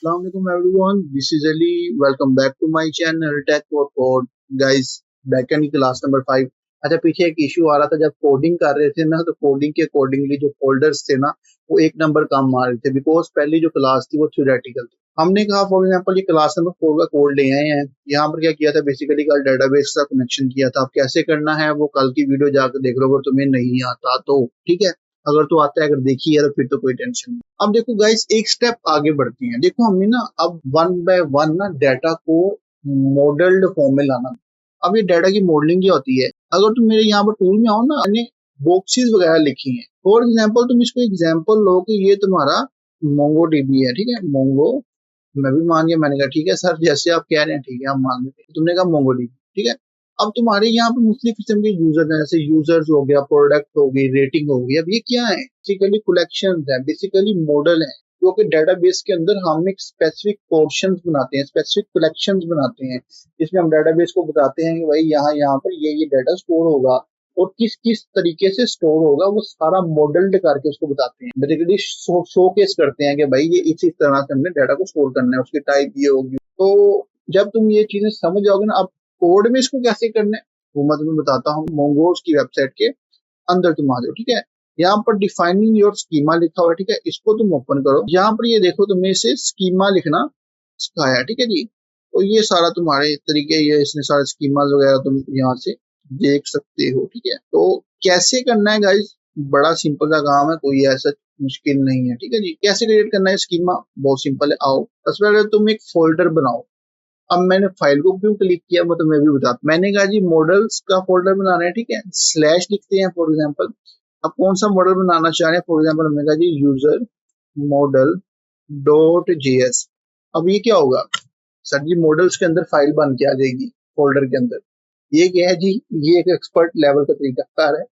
Assalamualaikum everyone. This is Ali. Welcome back to my channel Tech for Code. Guys, backend की class number 5। अच्छा, पीछे एक issue आ रहा था जब कोडिंग कर रहे थे ना, तो कोडिंग के अकॉर्डिंगली जो फोल्डर्स थे ना, वो एक नंबर कम आ रहे थे बिकॉज पहली जो क्लास थी वो थ्योरेटिकल थी। हमने कहा फॉर एग्जांपल ये क्लास नंबर 4 का कोड ले आए हैं। यहाँ पर क्या किया था, बेसिकली कल डेटाबेस का कनेक्शन किया था। अब कैसे करना है वो कल की वीडियो जाकर देख लो अगर तुम्हें नहीं आता तो, ठीक है। अगर तो आता है, अगर देखी है तो फिर तो कोई टेंशन नहीं। अब देखो गाइस, एक स्टेप आगे बढ़ती हैं। देखो हमने ना अब वन बाय वन ना डाटा को मॉडल्ड फॉर्म में लाना। अब ये डाटा की मॉडलिंग क्या होती है, अगर तुम मेरे यहाँ पर टूल में आओ ना, मैंने बॉक्सेस वगैरह लिखी हैं। फॉर एग्जाम्पल तुम इसको एग्जाम्पल लो कि ये तुम्हारा मोंगो डीबी है, ठीक है। मोंगो, मैं भी मान गया, मैंने कहा ठीक है सर, जैसे आप कह रहे हैं ठीक है हम मान लेते हैं। तुमने कहा मोंगो डीबी, ठीक है। अब तुम्हारे यहाँ पर मुख्तलिफ किस्म के यूजर हैं, जैसे यूजर्स हो गया, प्रोडक्ट हो गई, रेटिंग हो गई। अब ये क्या है, बेसिकली कलेक्शन है, बेसिकली मॉडल है, जो कि डेटाबेस के अंदर हम एक स्पेसिफिक पोर्शन बनाते हैं, स्पेसिफिक कलेक्शन बनाते हैं, जिसमें हम डेटाबेस को बताते हैं कि भाई यहाँ यहाँ पर ये डाटा स्टोर होगा और किस किस तरीके से स्टोर होगा, वो सारा मॉडल्ड करके उसको बताते हैं। बेसिकली शो केस करते हैं कि भाई ये इसी तरह से हमने डाटा को स्टोर करना है, उसकी टाइप ये होगी। तो जब तुम ये चीजें समझ जाओगे ना, अब कोड में इसको कैसे करना है वो मैं तुम्हें बताता हूँ। मोंगोज की वेबसाइट के अंदर तुम आ जाओ, ठीक है। यहाँ पर डिफाइनिंग योर स्कीमा लिखा हुआ है, ठीक है। इसको तुम ओपन करो। यहाँ पर ये देखो, तुमने इसे स्कीमा लिखना सिखाया है, ठीक है जी। तो ये सारा तुम्हारे तरीके, ये इसने सारे स्कीमास वगैरह तुम यहाँ से देख सकते हो, ठीक है। तो कैसे करना है गाइस, बड़ा सिंपल सा काम है, कोई ऐसा मुश्किल नहीं है, ठीक है जी। कैसे क्रिएट करना है स्कीमा, बहुत सिंपल है। आओ सबसे पहले तुम एक फोल्डर बनाओ। अब मैंने फाइल को क्यों क्लिक किया वो तो मैं भी बता, मैंने कहा जी मॉडल्स का फोल्डर बनाना है, ठीक है। स्लैश लिखते हैं फॉर एग्जांपल। अब कौन सा मॉडल बनाना चाह रहे हैं, फॉर एग्जांपल हमने कहा जी यूजर मॉडल डॉट जेएस। अब ये क्या होगा सर जी, मॉडल्स के अंदर फाइल बन के आ जाएगी फोल्डर के अंदर। ये क्या है जी, ये एक एक्सपर्ट लेवल का तरीका है।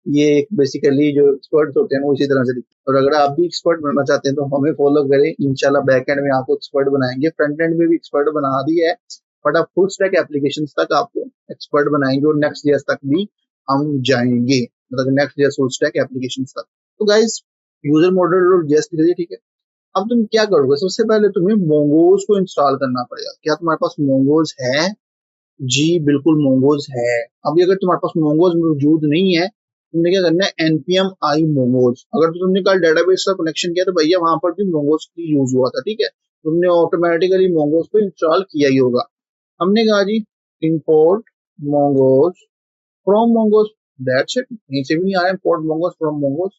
ये एक बेसिकली जो एक्सपर्ट्स होते हैं वो इसी तरह से लिखते हैं। और अगर आप भी एक्सपर्ट बनना चाहते हैं तो हमें फॉलो करें, इंशाल्लाह बैक एंड में आपको एक्सपर्ट बनाएंगे, फ्रंट एंड में भी एक्सपर्ट बना दिया है, बट अब फुल स्टैक एप्लीकेशंस तक आपको एक्सपर्ट बनाएंगे और नेक्स्ट ईयर तक भी हम जाएंगे, मतलब next year full stack applications तक। तो गाइस, यूजर मॉडल और जेएस लिख दिए, ठीक है। अब तुम क्या करोगे, सबसे पहले तुम्हें मोंगोज को इंस्टॉल करना पड़ेगा। क्या तुम्हारे पास मोंगोज है? जी बिल्कुल मोंगोज है। अभी अगर तुम्हारे पास मोंगोज मौजूद नहीं है, तुमने क्या करना है, npm i मोंगोज। अगर तो तुमने कल डेटाबेस का कनेक्शन किया तो भैया वहां पर भी मोंगोज की यूज हुआ था, ठीक है। तुमने ऑटोमेटिकली मोंगोज को इंस्टॉल किया ही होगा। हमने कहा जी import mongoose from mongoose, that's it. नीचे भी नहीं आ रहा है इंपोर्ट मोंगोज फ्रॉम मोंगोज।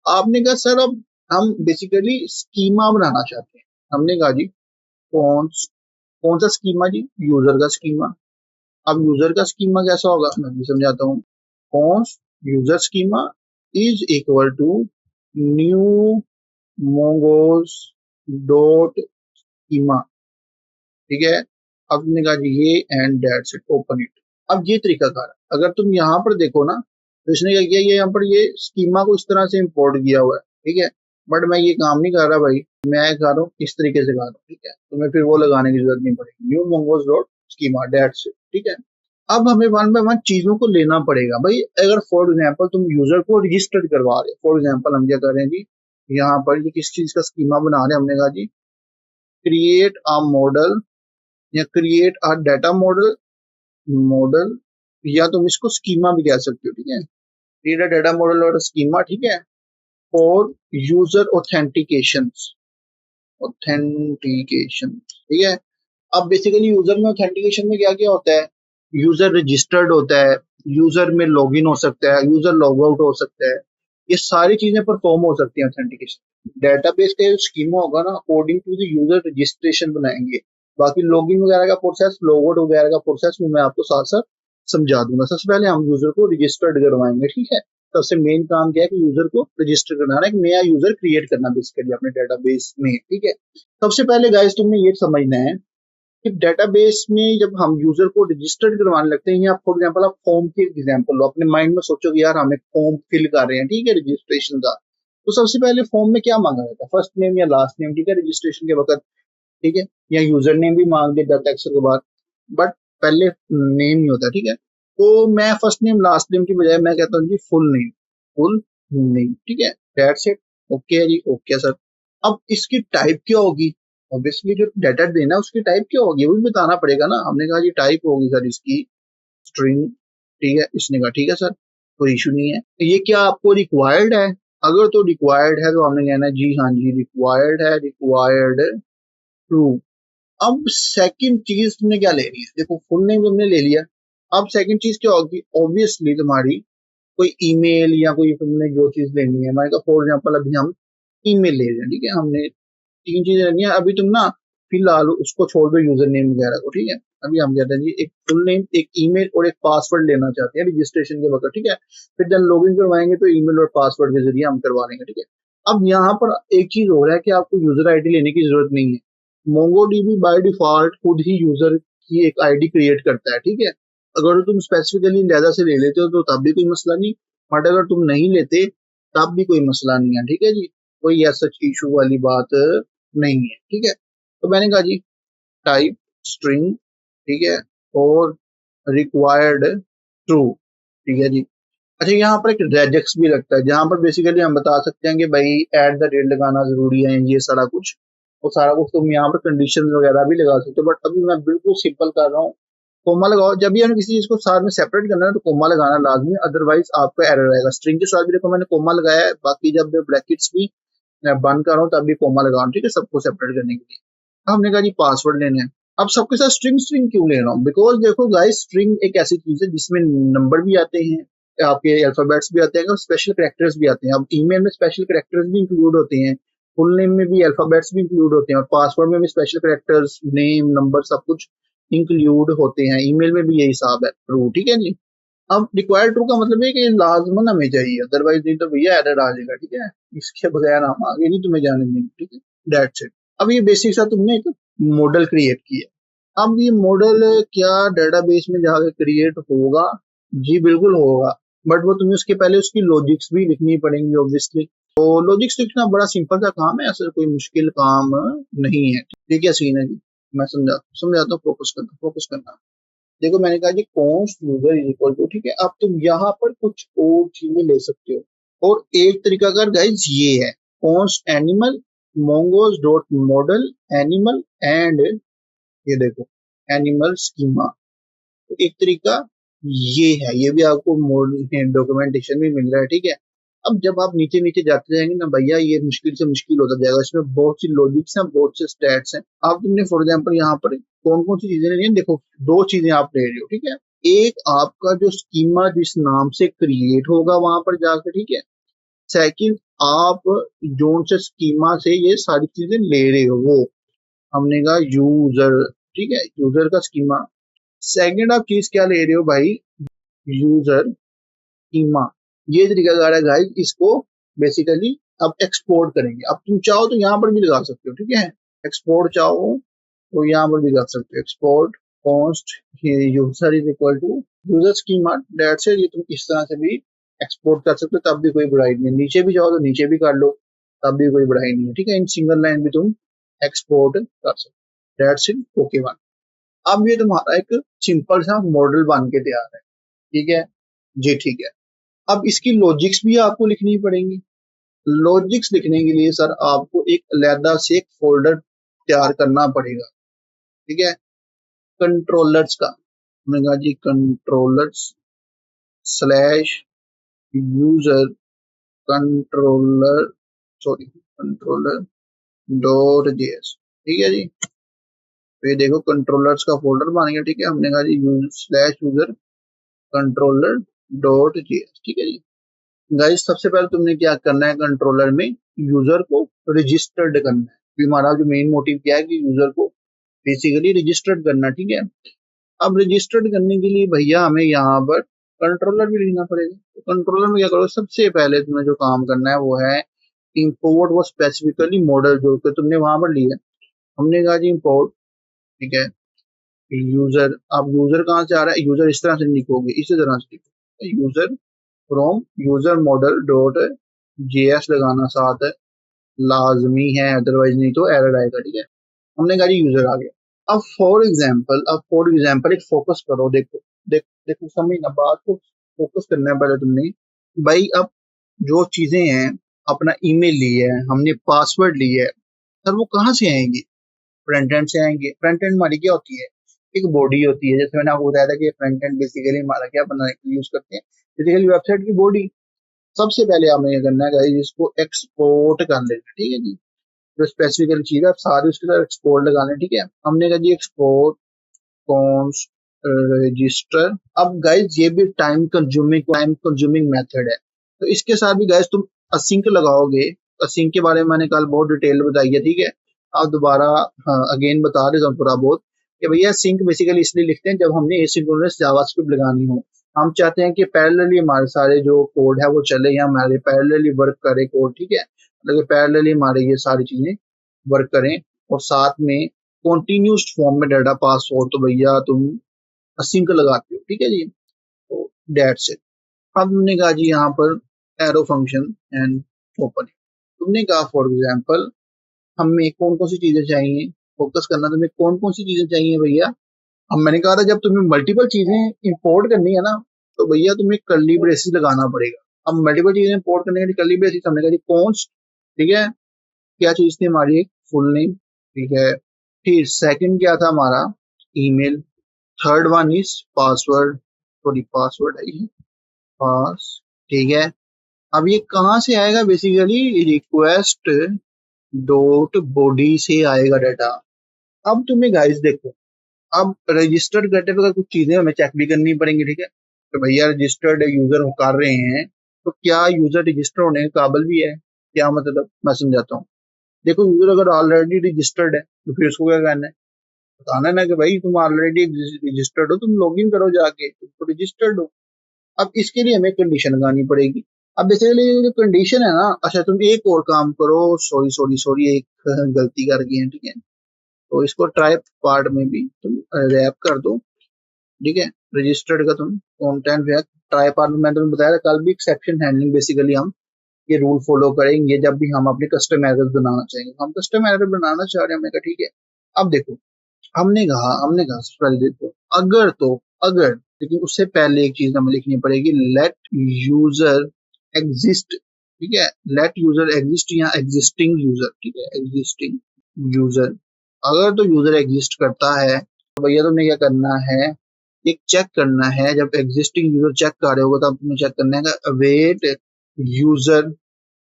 आपने कहा सर अब हम बेसिकली स्कीमा बनाना चाहते हैं। हमने कहा जी कौन कौन सा स्कीमा जी, यूजर का स्कीमा। अब यूजर का स्कीमा कैसा होगा मैं भी समझाता हूँ। Const user schema is equal to new Mongoose dot schema, ठीक है। अब हमने कहा जी ये and that's it, open it. अब ये तरीका कार है। अगर तुम यहाँ पर देखो ना, तो इसने क्या किया, ये यहाँ पर ये स्कीमा को इस तरह से इंपोर्ट किया हुआ है, ठीक है। बट मैं ये काम नहीं कर रहा भाई, मैं कर रहा हूँ इस तरीके से कर रहा हूँ, ठीक है। तुम्हें फिर वो लगाने की जरूरत नहीं पड़ेगी, new Mongoose dot schema, that's it, ठीक है। अब हमें वन बाय वन चीजों को लेना पड़ेगा भाई। अगर फॉर एग्जाम्पल तुम यूजर को रजिस्टर्ड करवा रहे हो, फॉर एग्जाम्पल हम क्या कर रहे हैं जी, यहाँ पर ये किस चीज का स्कीमा बना रहे हैं, हमने कहा जी क्रिएट अ मॉडल या create a data model, model या तुम इसको स्कीमा भी कह सकते हो, ठीक है। क्रिएट अ डाटा मॉडल और स्कीमा, ठीक है, फॉर यूजर ऑथेंटिकेशन, ऑथेंटिकेशन, ठीक है। अब बेसिकली यूजर में ऑथेंटिकेशन में क्या क्या होता है, यूजर रजिस्टर्ड होता है, यूजर में लॉगिन हो सकता है, यूजर लॉग आउट हो सकता है, ये सारी चीजें परफॉर्म हो सकती हैं ऑथेंटिकेशन। डेटाबेस का जो स्कीमा होगा ना, according to the user registration बनाएंगे। बाकी लॉगिन वगैरह का प्रोसेस, लॉग आउट वगैरह का प्रोसेस वो मैं आपको साथ साथ समझा दूंगा। सबसे पहले हम यूजर को रजिस्टर्ड करवाएंगे, ठीक है। सबसे मेन काम क्या है कि यूजर को रजिस्टर करना, एक नया यूजर क्रिएट करना बेसिकली अपने डेटाबेस में, ठीक है। सबसे पहले गाइस तुमने ये समझना है कि डेटाबेस में जब हम यूजर को रजिस्टर्ड करवाने लगते हैं, या फॉर एग्जांपल आप फॉर्म की एग्जांपल लो, अपने माइंड में सोचो कि यार हम एक फॉर्म फिल कर रहे हैं, ठीक है, रजिस्ट्रेशन का। तो सबसे पहले फॉर्म में क्या मांगा जाता है, फर्स्ट नेम या लास्ट नेम, ठीक है, रजिस्ट्रेशन के वक्त, ठीक है। या यूजर नेम भी मांग दिया जाता है अक्सर के बाद, बट पहले नेम ही होता है, ठीक है। तो मैं फर्स्ट नेम लास्ट नेम की बजाय मैं कहता हूँ जी फुल नेम, फुल नेम, ठीक है, दैट्स इट। ओके है जी, ओके सर। अब इसकी टाइप क्या होगी, ऑब्वियसली जो डाटा देना है उसकी टाइप क्या होगी वो भी बताना पड़ेगा ना। हमने कहा जी टाइप होगी सर इसकी स्ट्रिंग, ठीक है। इसने कहा ठीक है सर, कोई इशू नहीं है। ये क्या आपको रिक्वायर्ड है? अगर तो रिक्वायर्ड है तो हमने कहना है जी हाँ जी रिक्वायर्ड है, रिक्वायर्ड ट्रू। अब सेकंड चीज तुमने क्या ले रही है, देखो फुल नेम तुमने ले लिया। अब सेकंड चीज क्या होगी, ऑब्वियसली तुम्हारी कोई ईमेल या कोई तुमने जो चीज लेनी है, हमारे फॉर एग्जाम्पल अभी हम ईमेल ले रहे हैं, ठीक है। हमने तीन चीजें लेनी है। अभी तुम ना फिलहाल उसको छोड़ दो यूजर नेम वगैरह को, ठीक है। अभी हम कहते हैं जी एक फुल नेम, एक ईमेल और एक पासवर्ड लेना चाहते हैं रजिस्ट्रेशन के वक्त, ठीक है। फिर जब लॉगिन करवाएंगे तो ईमेल और पासवर्ड के जरिए हम करवा लेंगे, ठीक है। अब यहाँ पर एक चीज हो रहा है कि आपको यूजर आईडी लेने की जरूरत नहीं है। मोंगोडीबी बाय डिफॉल्ट खुद ही यूजर की एक आईडी क्रिएट करता है, ठीक है। अगर तुम स्पेसिफिकली लहदा से ले लेते हो तो तब भी कोई मसला नहीं, बट अगर तुम नहीं लेते तब भी कोई मसला नहीं है, ठीक है जी। कोई ऐसा इशू वाली बात नहीं है, ठीक है। तो मैंने कहा जी टाइप स्ट्रिंग, ठीक है, और रिक्वायर्ड ट्रू, ठीक है जी। अच्छा यहाँ पर एक रेजेक्स भी लगता है जहां पर बेसिकली हम बता सकते हैं कि भाई एट द रेट लगाना जरूरी है, ये सारा कुछ। और सारा कुछ तुम यहाँ पर कंडीशन वगैरह भी लगा सकते हो, बट अभी मैं बिल्कुल सिंपल कर रहा हूँ। कोमा लगाओ जब भी हमें किसी चीज को साथ में सेपरेट करना है तो कोमा लगाना लाजमी, अदरवाइज आपका एरर आएगा। स्ट्रिंग के साथ भी देखो मैंने कोमा लगाया है, बाकी जब ब्रैकेट्स भी मैं बंद कर रहा हूँ तब भी कोमा लगाऊं, ठीक है, सबको सेपरेट करने के लिए। हमने कहा जी पासवर्ड लेने हैं। अब सबके साथ स्ट्रिंग स्ट्रिंग क्यों ले रहा हूँ, बिकॉज देखो गाइस स्ट्रिंग एक ऐसी चीज है जिसमें नंबर भी आते हैं, आपके अल्फाबेट्स भी आते हैं और स्पेशल कैरेक्टर्स भी आते हैं। अब ईमेल में स्पेशल कैरेक्टर्स भी इंक्लूड होते हैं, फुल नेम में भी अल्फाबेट्स भी इंक्लूड होते हैं, और पासवर्ड में भी स्पेशल कैरेक्टर्स नेम नंबर सब कुछ इंक्लूड होते हैं। ईमेल में भी यही हिसाब है, ट्रू, ठीक है जी। अब रिक्वायर्ड ट्रू का मतलब है कि लाजमन हमें चाहिए, अदरवाइज नहीं तो भैया एरर आ जाएगा, ठीक है। इसके बगैर हम आगे नहीं तुम्हें जाने देंगे, ठीक है। That's it. अब ये बेसिक सा तुमने एक मॉडल क्रिएट किया। अब ये मॉडल क्या डेटाबेस में जाकर क्रिएट होगा? जी बिल्कुल होगा, बट वो तुम्हें उसके पहले उसकी लॉजिक्स भी लिखनी पड़ेंगी ऑब्वियसली। तो लॉजिक्स लिखना बड़ा सिंपल सा काम है, ऐसा कोई मुश्किल काम नहीं है। ठीक है, सीन है जी। मैं समझाता हूँ, फोकस करना। देखो मैंने कहा जी const user is equal to, ठीक है। अब तुम यहाँ पर कुछ और चीजें ले सकते हो, और एक तरीका कार गाइज ये है, const animal mongoose dot model animal and, ये देखो एनिमल स्कीमा। तो एक तरीका ये है, ये भी आपको डॉक्यूमेंटेशन में मिल रहा है, ठीक है। अब जब आप नीचे नीचे जाते जाएंगे ना भैया, ये मुश्किल से मुश्किल होता जाएगा। इसमें बहुत सी लॉजिक्स हैं, बहुत से स्टैट्स हैं। आप तुमने फॉर एग्जांपल यहाँ पर कौन कौन सी चीजें लेनी है, देखो दो चीजें आप ले रहे हो, ठीक है। एक आपका जो स्कीमा जिस नाम से क्रिएट होगा वहां पर जाकर, ठीक है। सेकंड आप जोन से स्कीमा से ये सारी चीजें ले रहे हो, वो हमने कहा यूजर, ठीक है, यूजर का स्कीमा। सेकंड आप चीज क्या ले रहे हो भाई, यूजर स्कीमा। ये तरीका है गाइस, इसको बेसिकली अब एक्सपोर्ट करेंगे। अब तुम चाहो तो यहाँ पर भी लगा सकते हो, ठीक है। एक्सपोर्ट चाहो तो यहाँ पर भी लगा सकते हो, export const user is equal to user schema. That's it. ये तुम इस तरह से भी एक्सपोर्ट कर सकते हो, तब भी कोई बुराई नहीं है। नीचे भी जाओ तो नीचे भी कर लो, तब भी कोई बुराई नहीं है, ठीक है। इन सिंगल लाइन भी तुम एक्सपोर्ट कर सकते हो। That's it, okay one. अब ये तुम्हारा एक सिंपल सा मॉडल बन के तैयार है, ठीक है जी, ठीक है। अब इसकी लॉजिक्स भी आपको लिखनी पड़ेंगी। लॉजिक्स लिखने के लिए सर आपको एक अलहदा से एक फोल्डर तैयार करना पड़ेगा, ठीक है। कंट्रोलर्स का, मैंने कहा जी controllers slash user controller, sorry controller dot JS, ठीक है जी। तो ये देखो कंट्रोलर्स का फोल्डर बन गया, ठीक है। हमने कहा G slash user controller dot JS, ठीक है जी। गाइस सबसे पहले तुमने क्या करना है, कंट्रोलर में यूजर को रजिस्टर्ड करना है। तो हमारा जो मेन मोटिव क्या है कि यूजर को बेसिकली रजिस्टर्ड करना, ठीक है। अब रजिस्टर्ड करने के लिए भैया हमें यहाँ पर कंट्रोलर भी लिखना पड़ेगा। तो कंट्रोलर में क्या करो, सबसे पहले तुम्हें जो काम करना है वो है इंपोर्ट वो स्पेसिफिकली मॉडल जो कि तुमने वहां पर लिया। हमने कहा जी इंपोर्ट, ठीक है, यूजर। अब यूजर कहाँ से आ रहा है, यूजर इस तरह से लिखोगे, इसी तरह से लिखोगे user from user model dot JS लगाना साथ है, लाजमी है, अदरवाइज नहीं तो एरर आएगा, ठीक है। हमने कहा यूजर आ गया। अब फॉर एग्जांपल एक फोकस करो, देखो देखो समझना बात को, फोकस करना है पहले तुमने। भाई अब जो चीजें हैं, अपना ईमेल लिया है हमने, पासवर्ड लिया है, सर वो कहाँ से आएंगी? फ्रंट एंड से आएंगे। फ्रंट एंड हमारी क्या होती है, एक बॉडी होती है। जैसे मैंने आपको बताया था कि फ्रंट एंड बेसिकली हमारा क्या बनाने के लिए यूज करते हैं, बेसिकली वेबसाइट की बॉडी। सबसे पहले हमें ये करना है गाइस, इसको एक्सपोर्ट कर लेना है, ठीक है जी। जो स्पेसिफिकली चीज है आप सारी उसके साथ एक्सपोर्ट लगा लें, ठीक है। हमने कहा जी एक्सपोर्ट कॉन्स रजिस्टर। अब गाइस ये भी टाइम कंज्यूमिंग मेथड है, तो इसके साथ भी गाइस तुम असिंक लगाओगे। असिंक के बारे में मैंने कल बहुत डिटेल बताई है, ठीक है। आप दोबारा अगेन बता देता हूँ थोड़ा बहुत कि भैया सिंक बेसिकली इसलिए लिखते हैं जब हमने एसिंक्रोनस जावास्क्रिप्ट लगानी हो। हम चाहते हैं कि पैरेलली हमारे सारे जो कोड है वो चले या हमारे पैरेलली वर्क करे कोड, ठीक है। मतलब पैरेलली हमारे ये सारी चीजें वर्क करें और साथ में कॉन्टिन्यूस फॉर्म में डाटा पास हो, तो भैया तुम सिंक लगाते हो, ठीक है जी। तो डेट्स इट। अब हमने कहा जी यहाँ पर एरो फंक्शन एंड ओपन। तुमने कहा फॉर एग्जांपल हमें कौन कौन सी चीजें चाहिए, फोकस करना तुम्हें कौन कौन सी चीजें चाहिए भैया। अब मैंने कहा था जब तुम्हें मल्टीपल चीजें इंपोर्ट करनी है ना, तो भैया तुम्हें कर्ली ब्रेसेस लगाना पड़ेगा। अब मल्टीपल चीजें इंपोर्ट करने के लिए कर्ली ब्रेसेस हमने कहा जी कॉन्स्ट, ठीक है। क्या चीज थी हमारी, एक फुल नेम, ठीक है। फिर सेकंड क्या था हमारा, email. Third one is password, sorry password है ये, पास, ठीक है। अब ये कहाँ से आएगा, बेसिकली रिक्वेस्ट डॉट बॉडी से आएगा डाटा। अब तुम्हें गाइस देखो, अब रजिस्टर्ड करते वक्त कुछ चीजें हमें चेक भी करनी पड़ेंगी, ठीक है। तो भैया रजिस्टर्ड यूजर कर रहे हैं, तो क्या यूजर रजिस्टर होने के काबिल भी है, क्या मतलब, मैं समझाता हूँ। देखो यूजर अगर ऑलरेडी रजिस्टर्ड है तो फिर उसको क्या करना है, बताना है ना कि भाई तुम ऑलरेडी रजिस्टर्ड हो, तुम लॉग इन करो जाके, तुम तो रजिस्टर्ड हो। अब इसके लिए हमें कंडीशन लगानी पड़ेगी। अब बेसिकली जो कंडीशन है ना, अच्छा तुम एक और काम करो, सॉरी सॉरी सॉरी एक गलती कर गए हैं, ठीक है। तो इसको ट्राई पार्ट में भी तुम रैप कर दो, ठीक है। रजिस्टर्ड का तुम कंटेंट रैप ट्राई पार्ट में, मैंने तुम्हें बताया कल भी, एक्सेप्शन हैंडलिंग बेसिकली हम ये रूल फॉलो करेंगे जब भी हम अपने कस्टम एरर बनाना चाहेंगे। हम कस्टम एरर बनाना चाह रहे हैं, हमने कहा ठीक है। अब देखो हमने कहा सबसे पहले देखो, अगर तो अगर, लेकिन उससे पहले एक चीज हमें लिखनी पड़ेगी, लेट यूजर एग्जिस्ट, ठीक है। लेट यूजर एग्जिस्ट या एग्जिस्टिंग यूजर, ठीक है, एग्जिस्टिंग यूजर। अगर तो यूजर एग्जिस्ट करता है तो भैया तुमने क्या करना है, एक चेक करना है। जब एग्जिस्टिंग यूजर चेक कर रहे होगा तब तुम्हें चेक करना है await user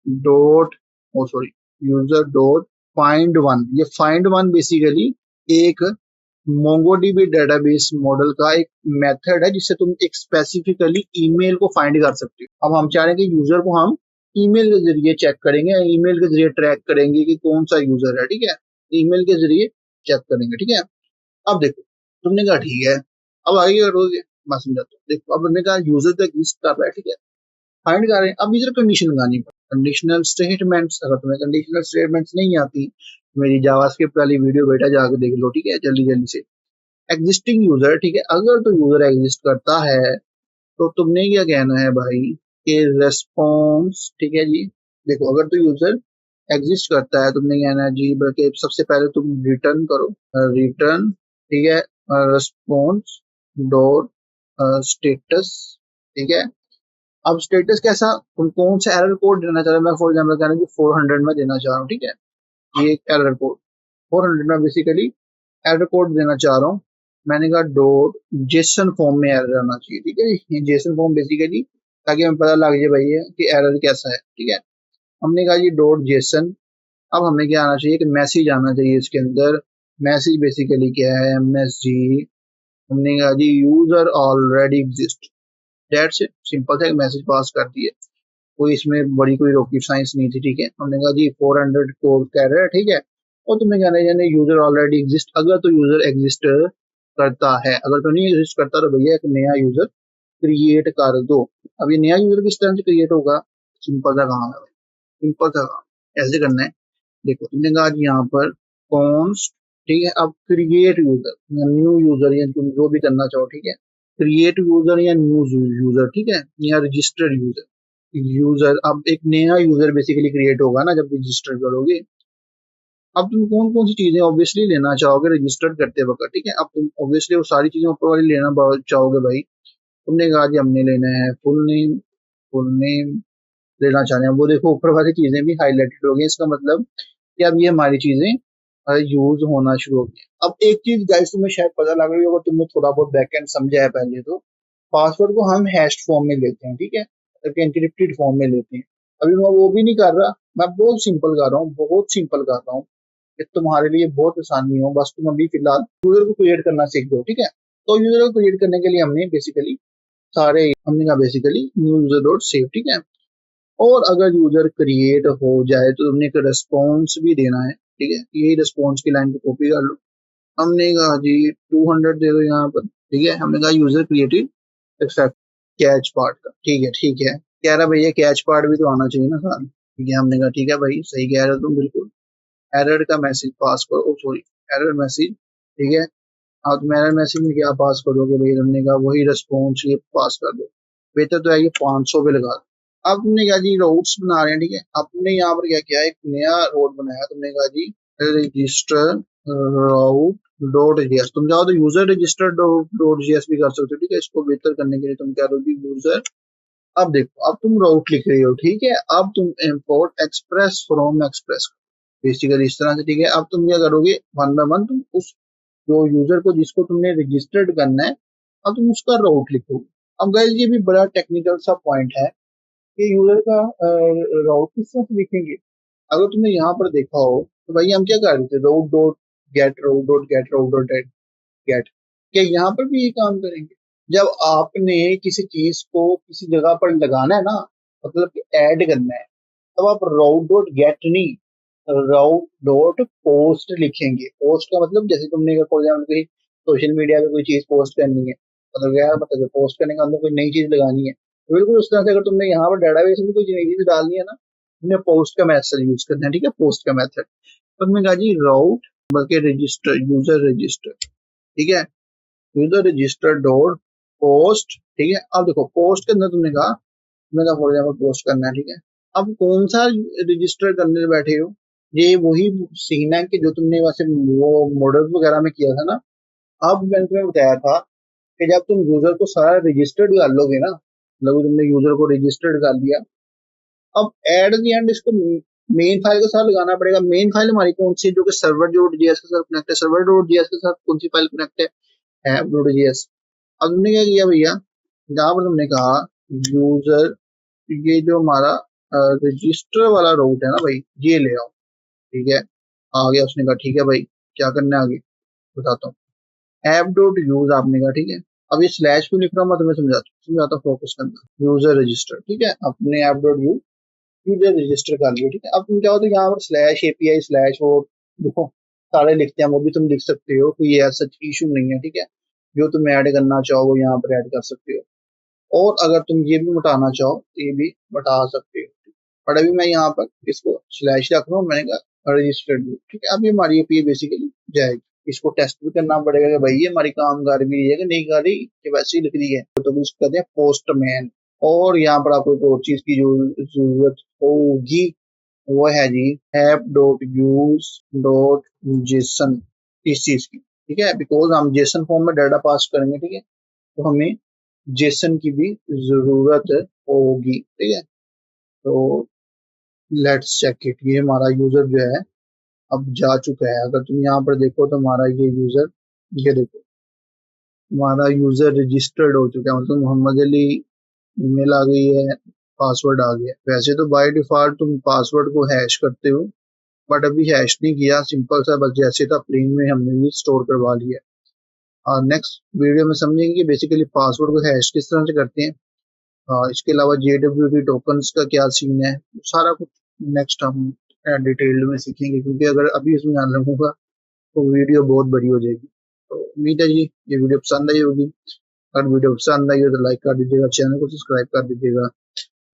dot, oh sorry, user dot find one. ये फाइंड वन बेसिकली एक मोंगोडीबी डेटाबेस मॉडल का एक मेथड है जिससे तुम एक स्पेसिफिकली ईमेल को फाइंड कर सकते हो। अब हम चाह रहे हैं कि यूजर को हम ईमेल के जरिए चेक करेंगे, ईमेल के जरिए ट्रैक करेंगे कि कौन सा यूजर है, ठीक है। ईमेल के जरिए चेक करेंगे, ठीक है। अब देखो तुमने कहा ठीक है, अब आगे करोगे, मैं समझाता हूँ। देखो अब हमने कहा यूजर तो एग्जिस्ट कर रहा है, ठीक है, फाइंड कर रहे हैं। अब इधर कंडीशन लगानी पड़े, कंडीशनल स्टेटमेंट्स। अगर तुम्हें कंडीशनल स्टेटमेंट्स नहीं आती, मेरी जावास्क्रिप्ट वाली वीडियो बेटा जाकर देख लो, ठीक है, जल्दी जल्दी से। एग्जिस्टिंग यूजर, ठीक है, अगर तो यूजर एग्जिस्ट करता है तो तुमने क्या कहना है भाई कि रेस्पॉन्स, ठीक है जी। देखो अगर तो यूजर एग्जिस्ट करता है तुमने कहना है जी, बल्कि सबसे पहले तुम रिटर्न करो, रिटर्न, ठीक है, रेस्पॉन्स डॉट स्टेटस, ठीक है। अब स्टेटस कैसा, तुम कौन सा एरर कोड देना चाह रहे हो। मैं फॉर एग्जाम्पल कह रहा हूँ 400 में देना चाह रहा हूँ, ठीक है। ये एक एरर कोड 400 में बेसिकली एरर कोड देना चाह रहा हूँ। मैंने कहा डॉट जेसन फॉर्म में एरर आना चाहिए, ठीक है। ये जेसन फॉर्म बेसिकली ताकि हमें पता लग जाए भाई कि एरर कैसा है, ठीक है। हमने कहा जी डॉट जेसन। अब हमें क्या आना चाहिए कि मैसेज आना चाहिए इसके अंदर। मैसेज बेसिकली क्या है, एमएसजी। हमने कहा जी user already exist, that's it, simple सा एक मैसेज पास कर दिए। कोई इसमें बड़ी कोई रॉकेट साइंस नहीं थी, ठीक है। हमने कहा जी 400 कोड कह रहे हैं, ठीक है। और तुम्हें कहना है यानी यूजर ऑलरेडी एग्जिस्ट। अगर तो यूजर एग्जिस्ट करता है, अगर तो नहीं एग्जिस्ट करता तो भैया एक नया यूजर क्रिएट कर दो। अब ये नया यूजर किस तरह से क्रिएट होगा, सिंपल सा काम है, सिंपल सा काम ऐसे करना है। देखो तुमने कहा जी यहाँ पर कॉन्स्ट, ठीक है। अब क्रिएट यूजर या न्यू यूजर या तुम जो भी करना चाहो, ठीक है। क्रिएट यूजर या न्यू यूजर, ठीक है, या रजिस्टर्ड यूजर। यूजर, अब एक नया यूजर बेसिकली क्रिएट होगा ना जब रजिस्टर करोगे। अब तुम कौन कौन सी चीजें ऑब्वियसली लेना चाहोगे रजिस्टर करते वक्त, ठीक है। अब तुम ऑब्वियसली वो सारी चीजें ऊपर वाली लेना चाहोगे भाई। तुमने कहा कि हमने लेना है फुल नेम, फुल नेम लेना चाह रहे हैं। वो देखो ऊपर वाली चीजें भी हाईलाइटेड हो गई, इसका मतलब कि अब ये हमारी चीजें यूज होना शुरू हो गया। अब एक चीज गाइस तुम्हें शायद पता लग रही होगा, तुमने थोड़ा बहुत बैकएंड समझा है पहले, तो पासवर्ड को हम हैश्ड फॉर्म में लेते हैं, ठीक है, एनक्रिप्टेड फॉर्म में लेते हैं। अभी मैं वो भी नहीं कर रहा, मैं बहुत सिंपल कर रहा हूँ, बहुत सिंपल कर रहा हूँ कि तुम्हारे लिए बहुत आसानी हो। बस तुम अभी फिलहाल यूजर को क्रिएट करना सीख दो, ठीक है। तो यूजर को क्रिएट करने के लिए हमने कहा basically new user dot save, ठीक है। और अगर यूजर क्रिएट हो जाए तो तुमने एक रेस्पॉन्स भी देना है, ठीक है। यही रेस्पॉन्स की लाइन को कॉपी कर लो। हमने कहा जी 200 दे दो यहाँ पर, ठीक है। हमने कहा user created except catch part का, ठीक है, ठीक है। कह रहा भैया कैच पार्ट भी तो आना चाहिए ना साथ, ठीक है। हमने कहा ठीक है भाई, सही कह रहे हो तुम बिल्कुल। एरर का मैसेज पास करो, सॉरी, एरर मैसेज, ठीक है। आप तुम एरर मैसेज में क्या पास करोगे भाई? हमने कहा वही रेस्पॉन्स ये पास कर दो। बेहतर तो है ये 500 पे लगा दो। अब तुमने कहा जी रोड्स बना रहे हैं, ठीक है। अब तुमने यहाँ पर क्या किया, एक नया रोड बनाया। तुमने कहा जी रजिस्टर राउट डॉट जेएस। तुम चाहो तो यूजर रजिस्टर डॉट जेएस भी कर सकते हो, ठीक है। इसको बेहतर करने के लिए तुम क्या करोगे, यूजर। अब देखो, अब तुम राउट लिख रहे हो, ठीक है। अब तुम import express from express, basically इस तरह से, ठीक है। अब तुम क्या करोगे, वन बाय वन तुम उस जो यूजर को जिसको तुमने रजिस्टर्ड करना है, अब तुम उसका राउट लिखोगे। अब गाइस ये भी बड़ा टेक्निकल सा पॉइंट है कि यूजर का राउट किस तरह से लिखेंगे। अगर तुमने यहाँ पर देखा हो तो भाई हम क्या कर रहे थे, राउट डॉट गेट, राउट डॉट गेट, राउट डॉट गेट। क्या यहाँ पर भी ये काम करेंगे? जब आपने किसी चीज को किसी जगह पर लगाना है ना, मतलब कि ऐड करना है, तब आप राउट डॉट गेट नहीं, राउट डॉट पोस्ट लिखेंगे। पोस्ट का मतलब जैसे तुमने फॉर एग्जाम्पल कोई सोशल मीडिया पे कोई चीज पोस्ट करनी है, मतलब क्या मतलब पोस्ट करने का अंदर कोई नई चीज लगानी है, तो बिल्कुल उस तरह से अगर तुमने यहाँ पर डेटाबेस में कोई नई चीज डालनी है ना, तुमने पोस्ट का मेथड यूज करना है, ठीक है, पोस्ट का मेथड। तो तुमने कहा जी राउट बल्कि रजिस्टर, यूजर रजिस्टर, ठीक है, यूजर रजिस्टर डॉट पोस्ट, ठीक है। अब देखो पोस्ट के अंदर तुमने कहा फॉर एग्जाम्पल पोस्ट करना है, ठीक है। अब कौन सा रजिस्टर करने बैठे हो, ये वही सीन है कि जो तुमने वैसे वो मॉडल वगैरह में किया था ना। अब मैंने तुम्हें बताया था कि जब तुम यूजर को सारा रजिस्टर्ड कर लोगे ना, मतलब तुमने यूजर को रजिस्टर्ड कर दिया, अब एट द एंड इसको मेन फाइल के साथ लगाना पड़ेगा। मेन फाइल हमारी कौन सी है, जो कि सर्वर डॉट जेएस के साथ कनेक्ट है। सर्वर डॉट जेएस के साथ कौन सी फाइल कनेक्ट है डॉट जेएस। अब तुमने क्या किया भैया, जहां पर तुमने कहा यूजर, ये जो हमारा रजिस्टर वाला रूट है ना भाई, ये ले आओ, ठीक है। आ गया, उसने कहा ठीक है भाई, क्या करना है आगे बताता हूँ। ऐप डॉट यूज आपने कहा, ठीक है। अब ये स्लैश क्यों लिख रहा हूँ मैं तुम्हें समझाता हूँ, फोकस करना। यूजर रजिस्टर, ठीक है, अपने app dot use user register कर लिया, ठीक है। अब तुम चाहो तो यहाँ पर स्लैश एपीआई स्लैश वो देखो सारे लिखते हैं, वो भी तुम लिख सकते हो, कोई ऐसा इशू नहीं है, ठीक है। जो तुम ऐड करना चाहो वो यहाँ पर ऐड कर सकते हो, और अगर तुम ये भी मिटाना चाहो तो ये भी मिटा सकते हो। बट अभी मैं यहाँ पर इसको स्लैश रख रहा हूँ, मैंने कहा रजिस्टर्ड, ठीक है। अभी हमारी ये बेसिकली जाएगी। इसको टेस्ट भी करना पड़ेगा कि भाई ये हमारी काम कर भी रही है कि नहीं कर रही, कि वैसे ही लिख रही है, तो उसको कहते हैं पोस्टमैन। और यहाँ पर आपको एक और चीज की जो जरूरत होगी वो है जी app dot use dot JSON, इस चीज की, ठीक है। बिकॉज हम जेसन फॉर्म में डाटा पास करेंगे, ठीक है, तो हमें जेसन की भी जरूरत होगी, ठीक है। तो लेट्स चेक इट, ये हमारा यूजर जो है अब जा चुका है। अगर तुम यहाँ पर देखो तो हमारा ये यूजर, ये देखो हमारा यूजर रजिस्टर्ड हो चुका है, मतलब मोहम्मद अली ईमेल आ गई है, पासवर्ड आ गया। वैसे तो बाय डिफॉल्ट तुम पासवर्ड को हैश करते हो, बट अभी हैश नहीं किया, सिंपल सा बस जैसे था प्लेन में हमने भी स्टोर करवा लिया। और नेक्स्ट वीडियो में समझेंगे कि बेसिकली पासवर्ड को हैश किस तरह से करते हैं। इसके अलावा JWT टोकन्स का क्या सीन है, सारा कुछ नेक्स्ट हम डिटेल में सीखेंगे, क्योंकि अगर अभी इसमें ध्यान रखूंगा तो वीडियो बहुत बड़ी हो जाएगी। तो उम्मीद है जी ये वीडियो पसंद आई होगी। अगर वीडियो पसंद आई हो तो लाइक कर दीजिएगा, चैनल को सब्सक्राइब कर दीजिएगा,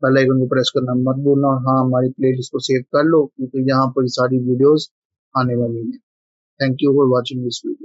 बेल आइकन को प्रेस करना मत भूलना, और हाँ हमारी प्लेलिस्ट को सेव कर लो क्योंकि यहाँ पर सारी वीडियोस आने वाली हैं। Thank you for watching this video.